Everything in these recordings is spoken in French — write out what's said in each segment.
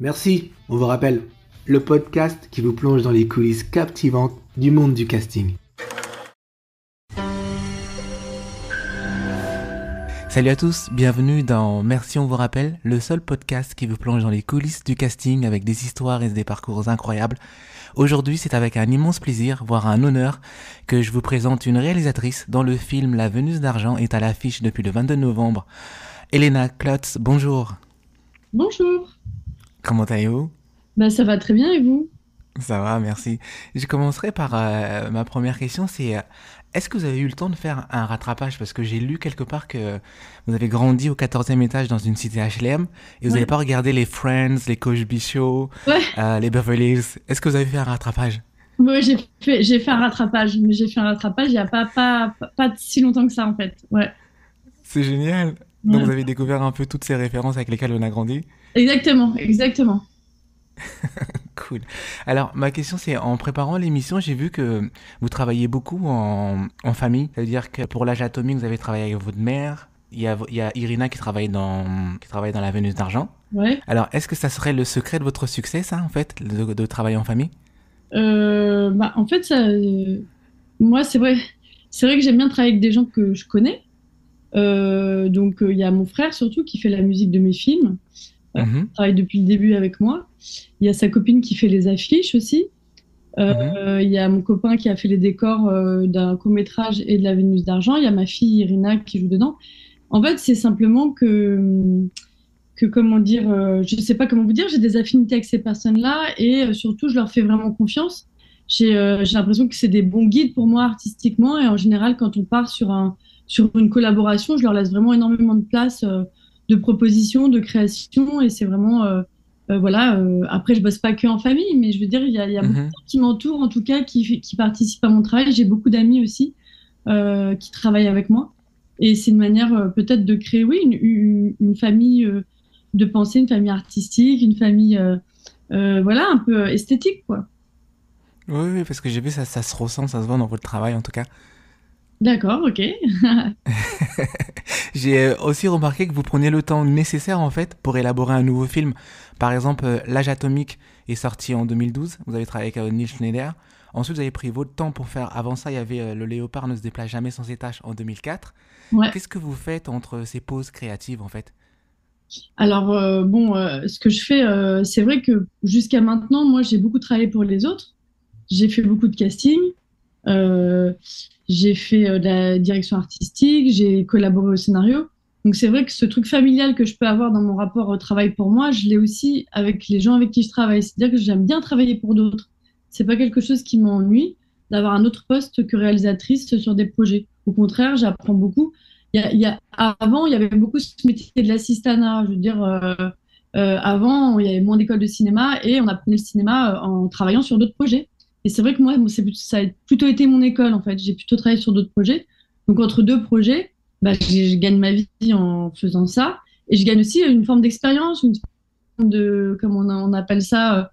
Merci, on vous rappelle, le podcast qui vous plonge dans les coulisses captivantes du monde du casting. Salut à tous, bienvenue dans Merci on vous rappelle, le seul podcast qui vous plonge dans les coulisses du casting avec des histoires et des parcours incroyables. Aujourd'hui, c'est avec un immense plaisir, voire un honneur, que je vous présente une réalisatrice dont le film La Vénus d'argent est à l'affiche depuis le 22 novembre. Elena Klotz, bonjour. Bonjour. Comment allez-vous ? Ça va très bien et vous ? Ça va, merci. Je commencerai par ma première question, c'est est-ce que vous avez eu le temps de faire un rattrapage ? Parce que j'ai lu quelque part que vous avez grandi au 14e étage dans une cité HLM et vous n'avez pas regardé les Friends, les Cosby Show, les Beverly Hills. Est-ce que vous avez fait un rattrapage ? Oui, j'ai fait un rattrapage, mais j'ai fait un rattrapage il n'y a pas si longtemps que ça en fait. Ouais. C'est génial. Donc vous avez découvert un peu toutes ces références avec lesquelles on a grandi ? Exactement. Cool. Alors, ma question, c'est en préparant l'émission, j'ai vu que vous travaillez beaucoup en famille. Ça veut dire que pour l'âge atomique, vous avez travaillé avec votre mère. Il y a Irina qui travaille dans la Vénus d'argent. Ouais. Alors, est-ce que ça serait le secret de votre succès, ça, en fait, de travailler en famille ? En fait, ça, moi, c'est vrai que j'aime bien travailler avec des gens que je connais. Donc, il y a mon frère surtout qui fait la musique de mes films. Il travaille depuis le début avec moi. Il y a sa copine qui fait les affiches aussi. Il y a mon copain qui a fait les décors d'un court-métrage et de la Vénus d'argent. Il y a ma fille Irina qui joue dedans. En fait, c'est simplement que comment dire, je ne sais pas comment vous dire, j'ai des affinités avec ces personnes-là et surtout, je leur fais vraiment confiance. J'ai l'impression que c'est des bons guides pour moi artistiquement et en général, quand on part sur une collaboration, je leur laisse vraiment énormément de place de propositions, de création et c'est vraiment après je bosse pas que en famille mais je veux dire il y a beaucoup de gens qui m'entourent en tout cas qui participent à mon travail. J'ai beaucoup d'amis aussi qui travaillent avec moi et c'est une manière peut-être de créer une famille de pensée, une famille artistique, une famille un peu esthétique quoi. Oui, parce que j'ai vu ça se ressent, ça se voit dans votre travail en tout cas. D'accord, ok. J'ai aussi remarqué que vous preniez le temps nécessaire en fait pour élaborer un nouveau film. Par exemple, L'âge atomique est sorti en 2012, vous avez travaillé avec Neil Schneider. Ensuite, vous avez pris votre temps pour faire, avant ça, il y avait Le léopard ne se déplace jamais sans ses taches en 2004. Ouais. Qu'est-ce que vous faites entre ces pauses créatives en fait ? Alors, ce que je fais, c'est vrai que jusqu'à maintenant, moi, j'ai beaucoup travaillé pour les autres. J'ai fait beaucoup de casting. J'ai fait de la direction artistique, j'ai collaboré au scénario. Donc c'est vrai que ce truc familial que je peux avoir dans mon rapport au travail pour moi, je l'ai aussi avec les gens avec qui je travaille. C'est-à-dire que j'aime bien travailler pour d'autres. C'est pas quelque chose qui m'ennuie d'avoir un autre poste que réalisatrice sur des projets. Au contraire, j'apprends beaucoup. Avant, il y avait beaucoup ce métier de l'assistanat. Je veux dire, avant, il y avait moins d'écoles de cinéma et on apprenait le cinéma en travaillant sur d'autres projets. Et c'est vrai que moi, ça a plutôt été mon école, en fait. J'ai plutôt travaillé sur d'autres projets. Donc, entre deux projets, je gagne ma vie en faisant ça. Et je gagne aussi une forme d'expérience, une forme de, comment on appelle ça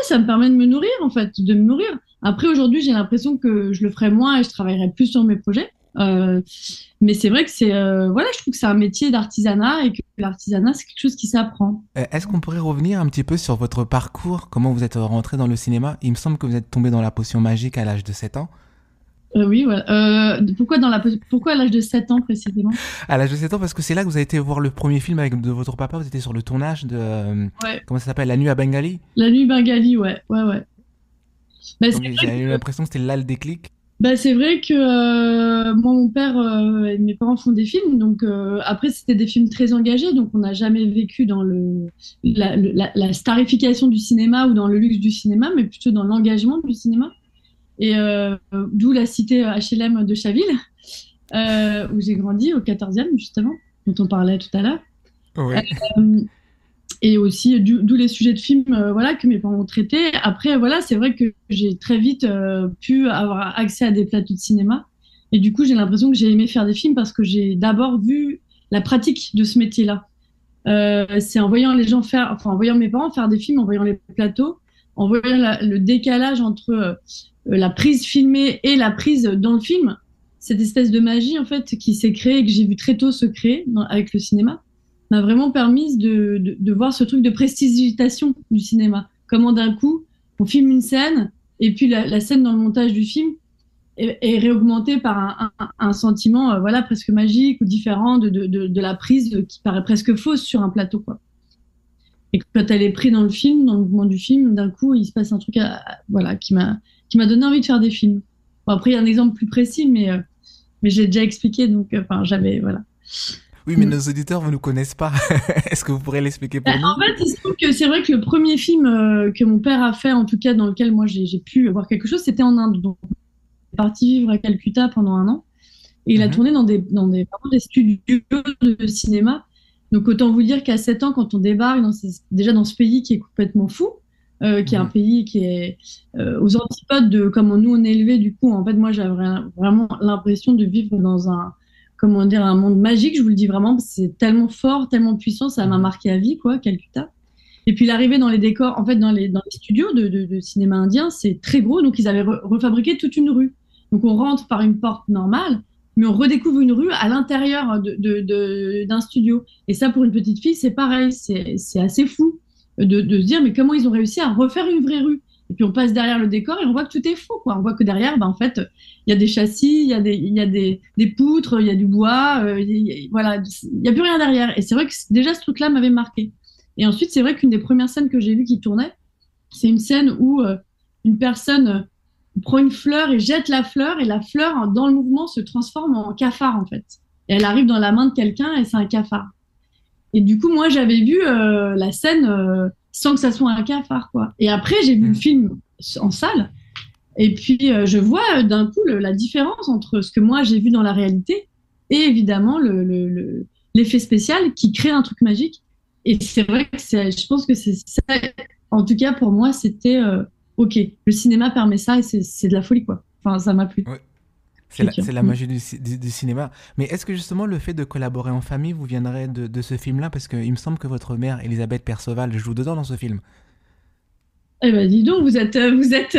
ça me permet de me nourrir, en fait, de me nourrir. Après, aujourd'hui, j'ai l'impression que je le ferai moins et je travaillerai plus sur mes projets. Mais c'est vrai que je trouve que c'est un métier d'artisanat et que l'artisanat, c'est quelque chose qui s'apprend. Est-ce qu'on pourrait revenir un petit peu sur votre parcours ? Comment vous êtes rentré dans le cinéma ? Il me semble que vous êtes tombé dans la potion magique à l'âge de 7 ans. Oui, voilà. Pourquoi à l'âge de 7 ans précisément ? À l'âge de 7 ans, parce que c'est là que vous avez été voir le premier film de votre papa. Vous étiez sur le tournage de... Comment ça s'appelle ? La nuit à Bengali ? La nuit Bengali, ouais. Donc j'ai eu l'impression que c'était là le déclic. C'est vrai que moi, mon père et mes parents font des films, donc après c'était des films très engagés, donc on n'a jamais vécu dans la starification du cinéma ou dans le luxe du cinéma, mais plutôt dans l'engagement du cinéma. Et d'où la cité HLM de Chaville, où j'ai grandi, au 14e justement, dont on parlait tout à l'heure. Oui. Et aussi d'où les sujets de films que mes parents ont traités. Après, c'est vrai que j'ai très vite pu avoir accès à des plateaux de cinéma. Et du coup, j'ai l'impression que j'ai aimé faire des films parce que j'ai d'abord vu la pratique de ce métier-là. C'est en voyant en voyant mes parents faire des films, en voyant les plateaux, en voyant le décalage entre la prise filmée et la prise dans le film, cette espèce de magie en fait qui s'est créée et que j'ai vu très tôt se créer avec le cinéma. m'a vraiment permis de voir ce truc de prestidigitation du cinéma. Comment d'un coup, on filme une scène, et puis la scène dans le montage du film est réaugmentée par un sentiment voilà, presque magique ou différent de la prise qui paraît presque fausse sur un plateau, quoi. Et quand elle est prise dans le film, dans le mouvement du film, d'un coup, il se passe un truc voilà, qui m'a donné envie de faire des films. Bon, après, il y a un exemple plus précis, mais je l'ai déjà expliqué, donc j'avais... Voilà. Oui, mais nos auditeurs ne nous connaissent pas. Est-ce que vous pourrez l'expliquer pour nous? En fait, il se trouve que c'est vrai que le premier film que mon père a fait, en tout cas dans lequel moi j'ai pu voir quelque chose, c'était en Inde. Donc, il est parti vivre à Calcutta pendant 1 an. Et il a tourné dans vraiment des studios de cinéma. Donc, autant vous dire qu'à 7 ans, quand on débarque déjà dans ce pays qui est complètement fou, qui est un pays qui est aux antipodes de comment nous on est élevés, du coup, en fait, moi, j'avais vraiment l'impression de vivre dans comment dire, un monde magique, je vous le dis vraiment, c'est tellement fort, tellement puissant, ça m'a marqué à vie, quoi, Calcutta. Et puis l'arrivée dans les décors, en fait, dans les studios de cinéma indien, c'est très gros, donc ils avaient refabriqué toute une rue. Donc on rentre par une porte normale, mais on redécouvre une rue à l'intérieur d'un studio. Et ça, pour une petite fille, c'est pareil, c'est assez fou de se dire, mais comment ils ont réussi à refaire une vraie rue? Et puis on passe derrière le décor et on voit que tout est faux, quoi. On voit que derrière, en fait, il y a des châssis, il y a des poutres, il y a du bois, voilà, il n'y a plus rien derrière. Et c'est vrai que déjà ce truc-là m'avait marqué. Et ensuite, c'est vrai qu'une des premières scènes que j'ai vues qui tournait, c'est une scène où une personne prend une fleur et jette la fleur, et la fleur, dans le mouvement, se transforme en cafard, en fait. Et elle arrive dans la main de quelqu'un et c'est un cafard. Et du coup, moi, j'avais vu la scène sans que ça soit un cafard, quoi. Et après, j'ai vu le film en salle. Et puis, je vois d'un coup la différence entre ce que moi, j'ai vu dans la réalité et évidemment l'effet spécial qui crée un truc magique. Et c'est vrai que je pense que c'est ça. En tout cas, pour moi, c'était OK. Le cinéma permet ça et c'est de la folie, quoi. Enfin, ça m'a plu. Ouais. C'est la magie du cinéma. Mais est-ce que justement le fait de collaborer en famille vous viendrait de ce film-là? Parce qu'il me semble que votre mère, Elisabeth Perceval, joue dedans dans ce film. Eh ben, dis donc, vous êtes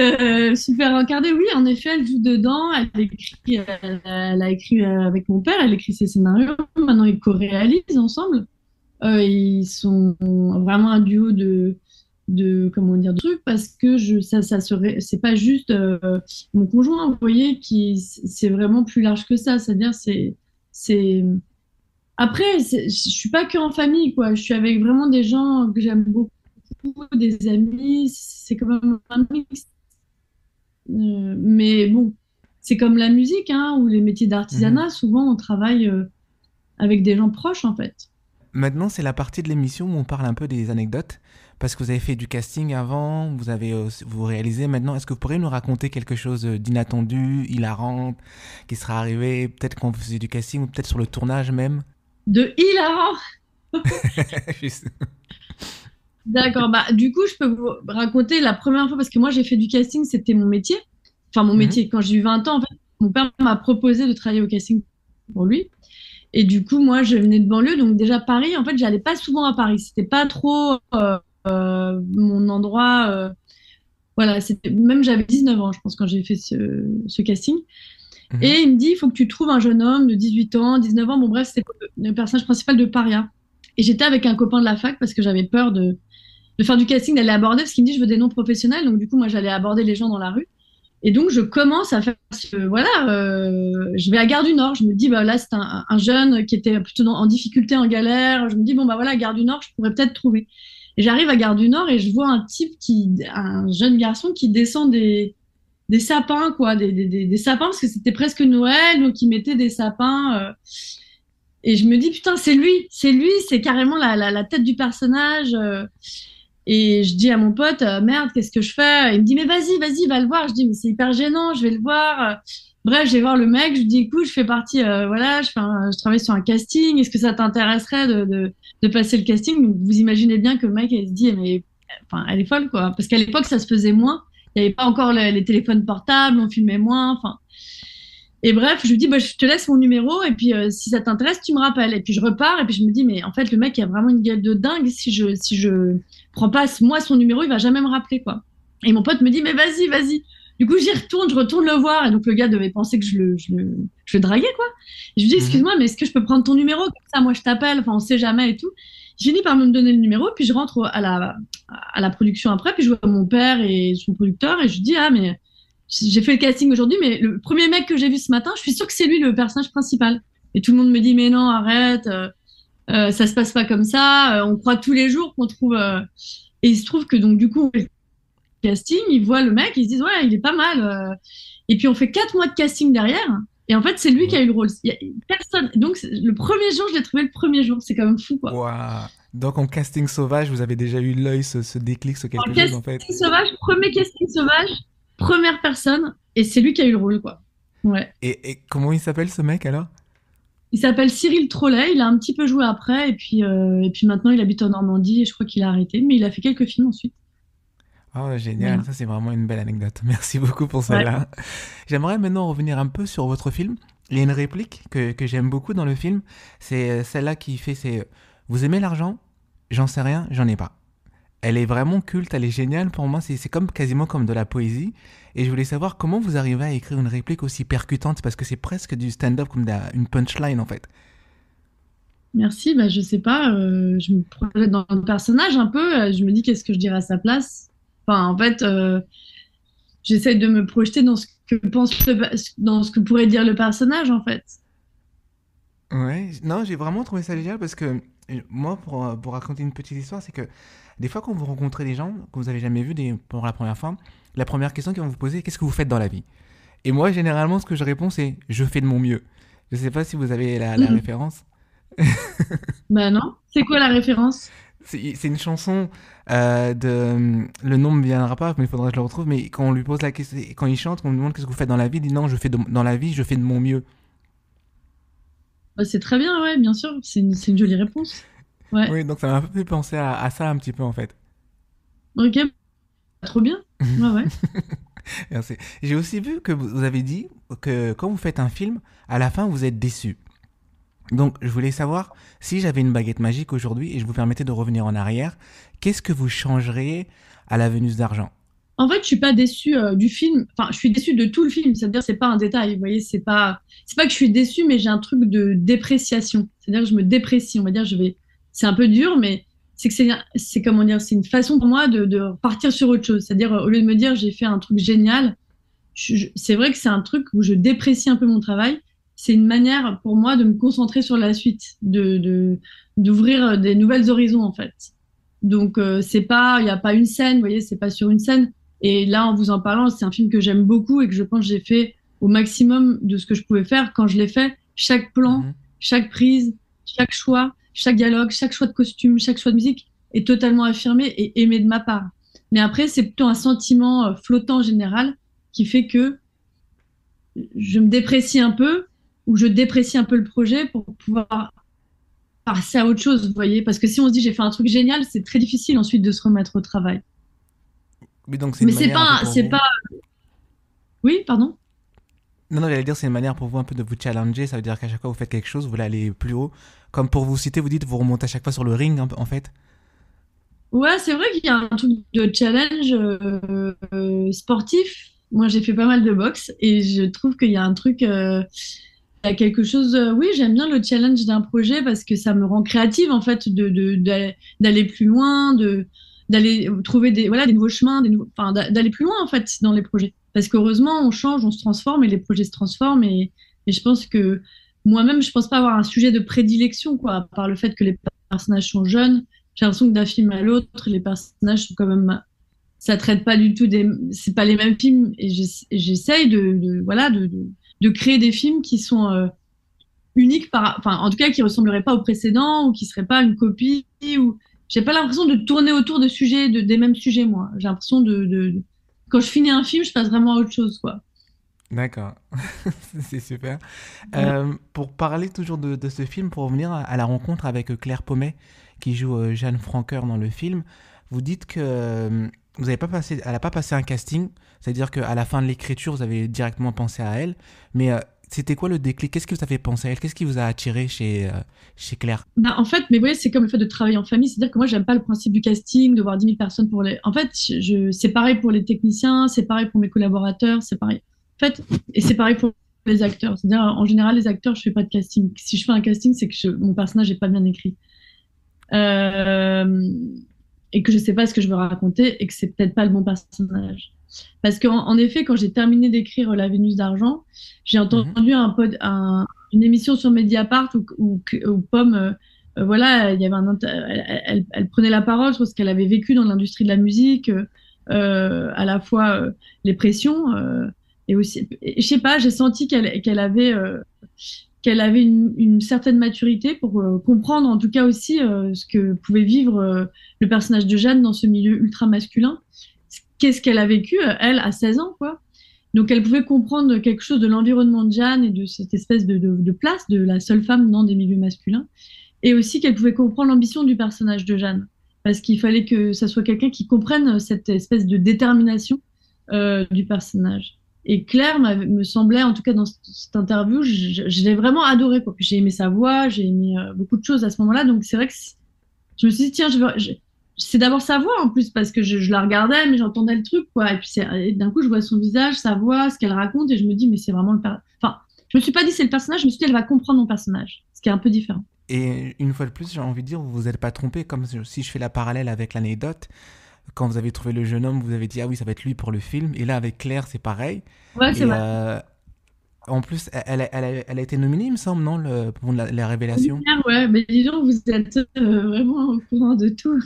super incarné. Oui, en effet, elle joue dedans. Elle a écrit avec mon père, elle écrit ses scénarios. Maintenant, ils co-réalisent ensemble. Ils sont vraiment un duo de comment dire, de trucs, parce que c'est pas juste mon conjoint, vous voyez, c'est vraiment plus large que ça. C'est-à-dire, après, je suis pas que en famille, quoi. Je suis avec vraiment des gens que j'aime beaucoup, des amis. C'est quand même un mix. Mais bon, c'est comme la musique, hein, ou les métiers d'artisanat. Souvent, on travaille avec des gens proches, en fait. Maintenant, c'est la partie de l'émission où on parle un peu des anecdotes, parce que vous avez fait du casting avant, vous réalisez maintenant. Est-ce que vous pourriez nous raconter quelque chose d'inattendu, hilarant, qui sera arrivé, peut-être quand vous faisiez du casting, ou peut-être sur le tournage même? De hilarant. D'accord, bah du coup, je peux vous raconter la première fois, parce que moi, j'ai fait du casting, c'était mon métier. Enfin, mon métier, quand j'ai eu 20 ans, en fait, mon père m'a proposé de travailler au casting pour lui. Et du coup, moi, je venais de banlieue, donc déjà Paris, en fait, j'allais pas souvent à Paris. C'était pas trop mon endroit. Voilà, même j'avais 19 ans, je pense, quand j'ai fait ce casting. Et il me dit, il faut que tu trouves un jeune homme de 18 ans, 19 ans. Bon, bref, c'était le personnage principal de Paria. Et j'étais avec un copain de la fac parce que j'avais peur de faire du casting, d'aller aborder, parce qu'il me dit, je veux des noms professionnels. Donc, du coup, moi, j'allais aborder les gens dans la rue. Et donc, je commence à faire je vais à Gare du Nord. Je me dis, bah là, c'est un jeune qui était plutôt en difficulté, en galère. Je me dis, bon, bah voilà, Gare du Nord, je pourrais peut-être trouver. Et j'arrive à Gare du Nord et je vois un jeune garçon qui descend des sapins, quoi, des sapins, parce que c'était presque Noël, donc il mettait des sapins. Et je me dis, putain, c'est lui, c'est carrément la tête du personnage. Et je dis à mon pote, merde, qu'est-ce que je fais? Il me dit, mais vas-y, va le voir. Je dis, mais c'est hyper gênant, je vais le voir. Bref, je vais voir le mec, je lui dis, écoute, je fais partie, voilà, je travaille sur un casting, est-ce que ça t'intéresserait de passer le casting? Donc, vous imaginez bien que le mec, il se dit, mais enfin, elle est folle, quoi. Parce qu'à l'époque, ça se faisait moins. Il n'y avait pas encore les téléphones portables, on filmait moins, enfin. Et bref, je lui dis, bah, je te laisse mon numéro, et puis si ça t'intéresse, tu me rappelles. Et puis je repars, et puis je me dis, mais en fait, le mec, il a vraiment une gueule de dingue. Si je prends pas, moi, son numéro, il va jamais me rappeler, quoi. Et mon pote me dit, mais vas-y. Du coup, je retourne le voir, et donc le gars devait penser que je je vais draguer, quoi. Je lui dis, Mhm. excuse-moi, mais est-ce que je peux prendre ton numéro? Comme ça, moi, je t'appelle, enfin, on sait jamais et tout. Je finis par me donner le numéro, puis je rentre à la production après, puis je vois mon père et son producteur, et je lui dis, ah, mais j'ai fait le casting aujourd'hui, mais le premier mec que j'ai vu ce matin, je suis sûre que c'est lui le personnage principal. Et tout le monde me dit, mais non, arrête, ça se passe pas comme ça, on croit tous les jours qu'on trouve. Et il se trouve que donc, du coup, le casting, ils voient le mec, ils se disent, ouais, il est pas mal. Et puis on fait 4 mois de casting derrière. Et en fait, c'est lui qui a eu le rôle. Il y a personne. Donc, le premier jour, je l'ai trouvé le premier jour. C'est quand même fou, quoi. Waouh. Donc en casting sauvage, vous avez déjà eu l'œil, ce déclic, ce En quelque chose casting en fait. sauvage, premier casting sauvage, première personne. Et c'est lui qui a eu le rôle, quoi. Ouais. Et comment il s'appelle ce mec alors? Il s'appelle Cyril Trollet. Il a un petit peu joué après. Et puis maintenant, il habite en Normandie. Et je crois qu'il a arrêté. Mais il a fait quelques films ensuite. Oh, génial, Voilà. ça c'est vraiment une belle anecdote. Merci beaucoup pour Ouais. celle-là. J'aimerais maintenant revenir un peu sur votre film. Il y a une réplique que j'aime beaucoup dans le film, c'est celle-là qui fait c'est vous aimez l'argent? J'en sais rien, j'en ai pas. Elle est vraiment culte, elle est géniale pour moi, c'est comme quasiment comme de la poésie. Et je voulais savoir comment vous arrivez à écrire une réplique aussi percutante parce que c'est presque du stand-up comme une punchline en fait. Merci. Bah, je sais pas. Je me projette dans le personnage un peu. Je me dis qu'est-ce que je dirais à sa place. Enfin, en fait, j'essaie de me projeter dans ce que dans ce que pourrait dire le personnage, en fait. Ouais, non, j'ai vraiment trouvé ça génial parce que moi, pour raconter une petite histoire, c'est que des fois, quand vous rencontrez des gens que vous avez jamais vus pour la première fois, la première question qu'ils vont vous poser, qu'est-ce que vous faites dans la vie? Et moi, généralement, ce que je réponds, c'est je fais de mon mieux. Je sais pas si vous avez la Mhm. référence. Bah non. C'est quoi la référence? C'est une chanson le nom me viendra pas, mais il faudrait que je le retrouve. Mais quand on lui pose la question, quand il chante, quand on lui demande qu'est-ce que vous faites dans la vie, il dit non, dans la vie, je fais de mon mieux. Bah, c'est très bien, ouais, bien sûr. C'est une jolie réponse. Ouais. Oui, donc ça m'a un peu fait penser à ça un petit peu en fait. Ok. Trop bien. Ouais, ouais. Merci. J'ai aussi vu que vous avez dit que quand vous faites un film, à la fin, vous êtes déçu. Donc, je voulais savoir si j'avais une baguette magique aujourd'hui et je vous permettais de revenir en arrière, qu'est-ce que vous changeriez à la Vénus d'argent? En fait, je suis pas déçue du film. Enfin, je suis déçue de tout le film. C'est-à-dire, c'est pas un détail. Vous voyez, c'est pas que je suis déçue, mais j'ai un truc de dépréciation. C'est-à-dire que je me déprécie. On va dire, c'est un peu dur, mais c'est que c'est comment dire, c'est une façon pour moi de repartir sur autre chose. C'est-à-dire, au lieu de me dire, j'ai fait un truc génial, c'est vrai que c'est un truc où je déprécie un peu mon travail. C'est une manière pour moi de me concentrer sur la suite, d'ouvrir des nouvelles horizons, en fait. Donc, c'est pas, il n'y a pas une scène, vous voyez, c'est pas sur une scène. Et là, en vous en parlant, c'est un film que j'aime beaucoup et que je pense que j'ai fait au maximum de ce que je pouvais faire. Quand je l'ai fait, chaque plan, Mhm. chaque prise, chaque choix, chaque dialogue, chaque choix de costume, chaque choix de musique est totalement affirmé et aimé de ma part. Mais après, c'est plutôt un sentiment flottant en général qui fait que je me déprécie un peu ou je déprécie un peu le projet pour pouvoir passer à autre chose, vous voyez. Parce que si on se dit j'ai fait un truc génial, c'est très difficile ensuite de se remettre au travail. Oui, donc c'est une Mais manière un peu pour c'est vous. pas, oui, pardon. Non, non, j'allais dire c'est une manière pour vous un peu de vous challenger, ça veut dire qu'à chaque fois que vous faites quelque chose, vous voulez aller plus haut. Comme pour vous citer, vous dites vous remontez à chaque fois sur le ring en fait. Ouais, c'est vrai qu'il y a un truc de challenge sportif. Moi, j'ai fait pas mal de boxe et je trouve qu'il y a un truc, il y a quelque chose. Oui, j'aime bien le challenge d'un projet parce que ça me rend créative en fait d'aller plus loin, d'aller trouver des nouveaux chemins, enfin, d'aller plus loin en fait dans les projets. Parce qu'heureusement, on change, on se transforme et les projets se transforment et je pense que moi-même, je pense pas avoir un sujet de prédilection quoi, à part le fait que les personnages sont jeunes. J'ai l'impression que d'un film à l'autre, les personnages sont quand même, ça traite pas du tout c'est pas les mêmes films. Et j'essaye voilà, de créer des films qui sont uniques enfin, en tout cas, qui ressembleraient pas aux précédents ou qui seraient pas une copie ou, j'ai pas l'impression de tourner autour de sujets, des mêmes sujets, moi. J'ai l'impression quand je finis un film, je passe vraiment à autre chose, quoi. D'accord, c'est super. Ouais. Pour parler toujours de ce film, pour revenir à la rencontre avec Claire Pommet, qui joue Jeanne Franqueur dans le film, vous dites que vous avez pas passé, elle n'a pas passé un casting, c'est-à-dire qu'à la fin de l'écriture, vous avez directement pensé à elle, mais c'était quoi le déclic? Qu'est-ce qui vous a fait penser à elle? Qu'est-ce qui vous a attiré chez Claire? Bah, en fait, mais vous voyez, c'est comme le fait de travailler en famille, c'est-à-dire que moi, j'aime pas le principe du casting, de voir 10 000 personnes pour les. En fait, c'est pareil pour les techniciens, c'est pareil pour mes collaborateurs, c'est pareil. En fait, et c'est pareil pour les acteurs. C'est-à-dire, en général, les acteurs, je fais pas de casting. Si je fais un casting, c'est que mon personnage n'est pas bien écrit. Euh, et que je sais pas ce que je veux raconter et que c'est peut-être pas le bon personnage. Parce qu'en effet, quand j'ai terminé d'écrire La Vénus d'argent, j'ai Mhm. entendu une émission sur Mediapart où Pomme, voilà, il y avait elle prenait la parole sur ce qu'elle avait vécu dans l'industrie de la musique, à la fois les pressions et aussi, et je sais pas, j'ai senti qu'elle avait une certaine maturité pour comprendre en tout cas aussi ce que pouvait vivre le personnage de Jeanne dans ce milieu ultra masculin. Qu'est-ce qu'elle a vécu, elle, à 16 ans, quoi. Donc elle pouvait comprendre quelque chose de l'environnement de Jeanne et de cette espèce de place de la seule femme dans des milieux masculins. Et aussi qu'elle pouvait comprendre l'ambition du personnage de Jeanne. Parce qu'il fallait que ça soit quelqu'un qui comprenne cette espèce de détermination du personnage. Et Claire me semblait, en tout cas dans cette interview, je l'ai vraiment adorée, quoi. Puis j'ai aimé sa voix, j'ai aimé beaucoup de choses à ce moment-là. Donc c'est vrai que je me suis dit, tiens, c'est d'abord sa voix en plus, parce que je la regardais, mais j'entendais le truc, quoi. Et puis et d'un coup, je vois son visage, sa voix, ce qu'elle raconte, et je me dis, mais c'est vraiment Enfin, je me suis pas dit c'est le personnage, je me suis dit, elle va comprendre mon personnage, ce qui est un peu différent. Et une fois de plus, j'ai envie de dire, vous vous êtes pas trompé, comme si je fais la parallèle avec l'anecdote. Quand vous avez trouvé le jeune homme, vous avez dit, ah oui, ça va être lui pour le film. Et là, avec Claire, c'est pareil. Ouais, c'est Et vrai. en plus, elle a été nominée, il me semble, non, pour la révélation. Ouais, mais dis donc, vous êtes vraiment au courant de tout.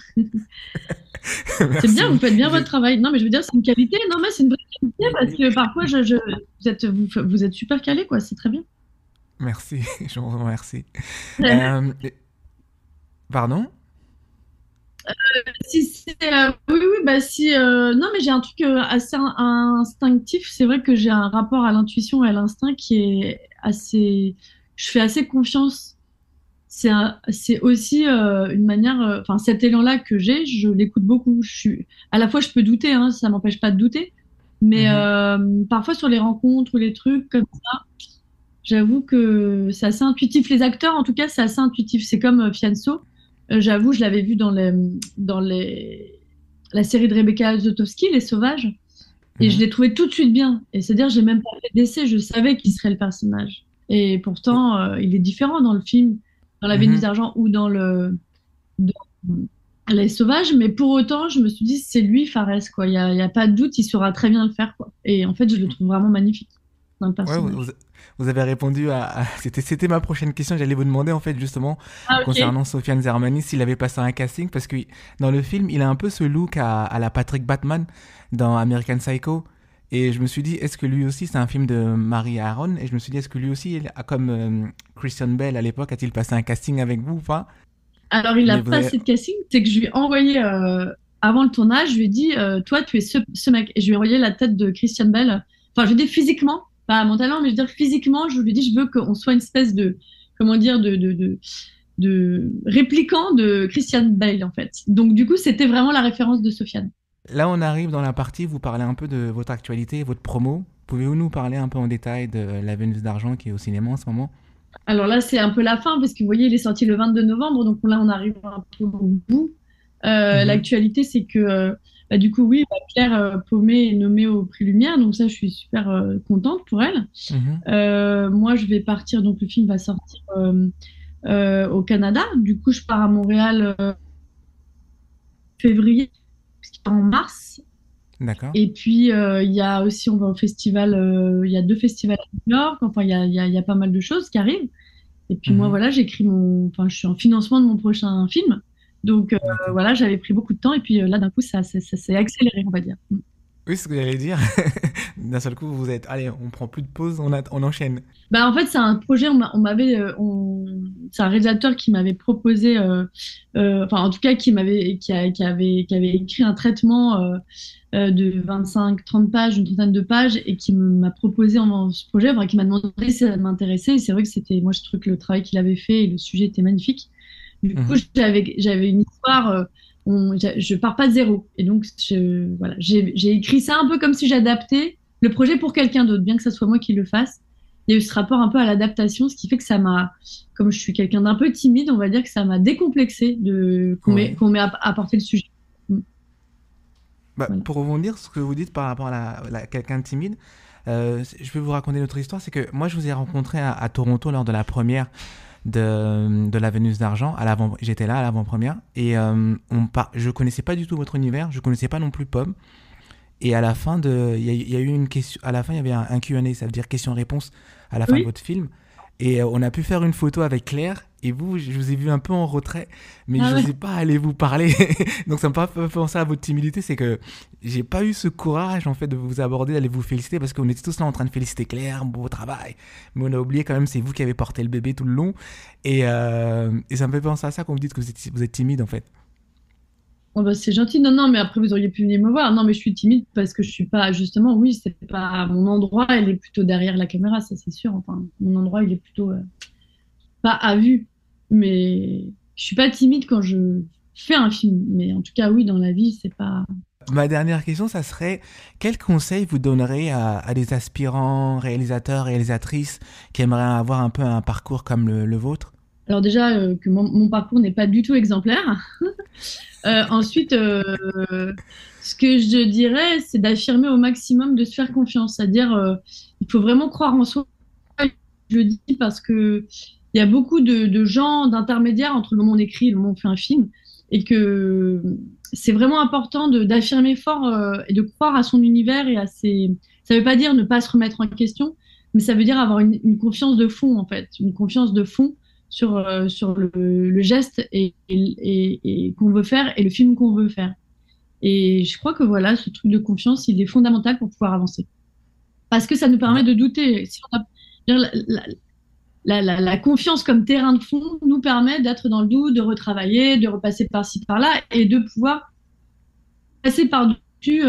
C'est bien, vous Merci. faites bien votre travail. Non, mais je veux dire, c'est une qualité. Non, mais c'est une vraie qualité parce que parfois, vous êtes super calé, quoi. C'est très bien. Merci, je vous remercie. Euh, Pardon? Si oui, oui, bah si. Non, mais j'ai un truc assez instinctif. C'est vrai que j'ai un rapport à l'intuition et à l'instinct qui est assez. Je fais assez confiance. C'est aussi une manière. Enfin, cet élan-là que j'ai, je l'écoute beaucoup. À la fois, je peux douter, hein, ça m'empêche pas de douter. Mais Mhm. parfois, sur les rencontres ou les trucs comme ça, j'avoue que c'est assez intuitif. Les acteurs, en tout cas, c'est assez intuitif. C'est comme Fianso. J'avoue, je l'avais vu la série de Rebecca Zotowski, Les Sauvages, et je Mhm. l'ai trouvé tout de suite bien. Et c'est-à-dire, j'ai même pas fait d'essai, je savais qui serait le personnage. Et Oh, pourtant, il est différent dans le film, dans La Vénus mhm. d'argent ou dans Les Sauvages, mais pour autant, je me suis dit, c'est lui, Fares, quoi. Il y a pas de doute, il saura très bien le faire, quoi. Et en fait, je le trouve vraiment magnifique dans le Ouais, personnage. vous avez répondu c'était ma prochaine question. J'allais vous demander, en fait, justement, Ah, ok. concernant Sofiane Zermani, s'il avait passé un casting, parce que dans le film, il a un peu ce look à la Patrick Batman dans American Psycho. Et je me suis dit, est-ce que lui aussi, c'est un film de Mary Aaron? Et je me suis dit, est-ce que lui aussi, comme Christian Bale à l'époque, a-t-il passé un casting avec vous ou pas? Alors, il a Mais vous pas avez... assez de casting, c'est que je lui ai envoyé, avant le tournage, je lui ai dit, toi, tu es ce mec. Et je lui ai envoyé la tête de Christian Bale. Enfin, je lui ai dit physiquement, pas mentalement, mais je veux dire physiquement, je lui ai dit, je veux qu'on soit une espèce de, comment dire, de répliquant de Christian Bale, en fait. Donc, du coup, c'était vraiment la référence de Sofiane. Là, on arrive dans la partie, vous parlez un peu de votre actualité, votre promo. Pouvez-vous nous parler un peu en détail de La Vénus d'Argent qui est au cinéma en ce moment? Alors là, c'est un peu la fin, parce que vous voyez, il est sorti le 22 novembre, donc là, on arrive un peu au bout. Mhm, L'actualité, c'est que, bah, du coup, oui, bah, Claire Paumé est nommée au prix Lumière, donc ça, je suis super contente pour elle. mhm. Moi, je vais partir, donc le film va sortir au Canada. Du coup, je pars à Montréal février, parce qu'il part en mars. D'accord. Et puis, il y a aussi, on va au festival, il y a deux festivals à New York, enfin, il y a pas mal de choses qui arrivent. Et puis moi, Mhm, voilà, enfin, je suis en financement de mon prochain film. Donc d'accord. voilà, j'avais pris beaucoup de temps et puis là, d'un coup, ça s'est accéléré, on va dire. Oui, c'est ce que j'allais dire. D'un seul coup, vous êtes, allez, on prend plus de pause, on enchaîne. Bah, en fait, c'est un projet, c'est un réalisateur qui m'avait proposé, enfin, en tout cas, qui avait écrit un traitement de 25-30 pages, une trentaine de pages, et qui m'a proposé ce projet, enfin, qui m'a demandé si ça m'intéressait. Et c'est vrai que moi, je trouve que le travail qu'il avait fait et le sujet était magnifique. Du coup, Mhm. j'avais une histoire, je pars pas de zéro. Et donc, voilà, j'ai écrit ça un peu comme si j'adaptais le projet pour quelqu'un d'autre, bien que ce soit moi qui le fasse. Il y a eu ce rapport un peu à l'adaptation, ce qui fait que comme je suis quelqu'un d'un peu timide, on va dire que ça m'a décomplexé Oui. qu'on m'ait apporté le sujet. Mm. Voilà. Pour rebondir sur ce que vous dites par rapport à quelqu'un de timide, je vais vous raconter notre histoire. C'est que moi, je vous ai rencontré à Toronto lors de la première de la Vénus d'Argent. J'étais là à l'avant-première. Et je connaissais pas du tout votre univers. Je connaissais pas non plus Pomme. Et à la fin, il y a eu une question. À la fin, il y avait un Q&A, ça veut dire question-réponse à la fin de votre film. Et on a pu faire une photo avec Claire. Et vous, je vous ai vu un peu en retrait, mais je n'osais pas aller vous parler. Donc ça m'a pas fait penser à votre timidité, c'est que j'ai pas eu ce courage en fait de vous aborder, d'aller vous féliciter, parce qu'on était tous là en train de féliciter Claire, beau travail. Mais on a oublié quand même, c'est vous qui avez porté le bébé tout le long. Et ça me fait penser à ça quand vous dites que vous êtes timide en fait. Oh bah c'est gentil. Non, non, mais après, vous auriez pu venir me voir. Non, mais je suis timide parce que je suis pas, justement, oui, c'est pas mon endroit, il est plutôt derrière la caméra, ça c'est sûr. Enfin, mon endroit, il est plutôt pas à vue. Mais je suis pas timide quand je fais un film. Mais en tout cas, oui, dans la vie, c'est pas. Ma dernière question, ça serait quel conseil vous donnerez à des aspirants réalisateurs, réalisatrices qui aimeraient avoir un peu un parcours comme le vôtre? Alors déjà, que mon parcours n'est pas du tout exemplaire. Ensuite, ce que je dirais, c'est d'affirmer au maximum, de se faire confiance. C'est-à-dire, il faut vraiment croire en soi. Je dis parce que il y a beaucoup de gens, d'intermédiaires entre le moment où on écrit et le moment où on fait un film, et que c'est vraiment important d'affirmer fort et de croire à son univers et à ses. Ça ne veut pas dire ne pas se remettre en question, mais ça veut dire avoir une confiance de fond, en fait, une confiance de fond sur le geste et qu'on veut faire et le film qu'on veut faire. Et je crois que voilà, ce truc de confiance, il est fondamental pour pouvoir avancer. Parce que ça nous permet de douter. Si on a, la confiance comme terrain de fond nous permet d'être dans le doute, de retravailler, de repasser par-ci, par-là et de pouvoir passer par-dessus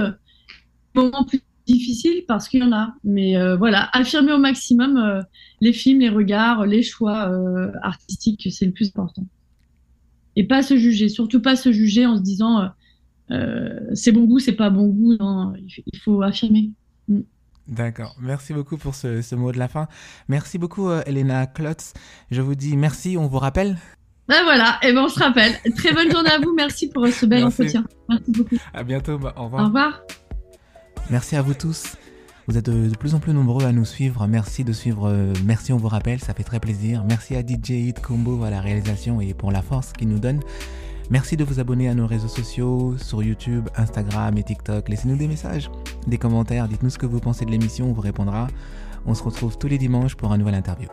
moments plus difficiles parce qu'il y en a. Mais voilà, affirmer au maximum les films, les regards, les choix artistiques, c'est le plus important. Et pas se juger, surtout pas se juger en se disant c'est bon goût, c'est pas bon goût. Non, il faut affirmer. D'accord, merci beaucoup pour ce mot de la fin. Merci beaucoup Elena Klotz. Je vous dis merci, on vous rappelle? Ben voilà, et ben on se rappelle. Très bonne journée à vous, merci pour ce bel entretien. Merci beaucoup. À bientôt, au revoir. Au revoir. Merci à vous tous. Vous êtes de plus en plus nombreux à nous suivre. Merci de suivre Merci, on vous rappelle, ça fait très plaisir. Merci à DJ Hit Combo à la réalisation et pour la force qu'il nous donne. Merci de vous abonner à nos réseaux sociaux, sur YouTube, Instagram et TikTok. Laissez-nous des messages, des commentaires, dites-nous ce que vous pensez de l'émission, on vous répondra. On se retrouve tous les dimanches pour un nouvel interview.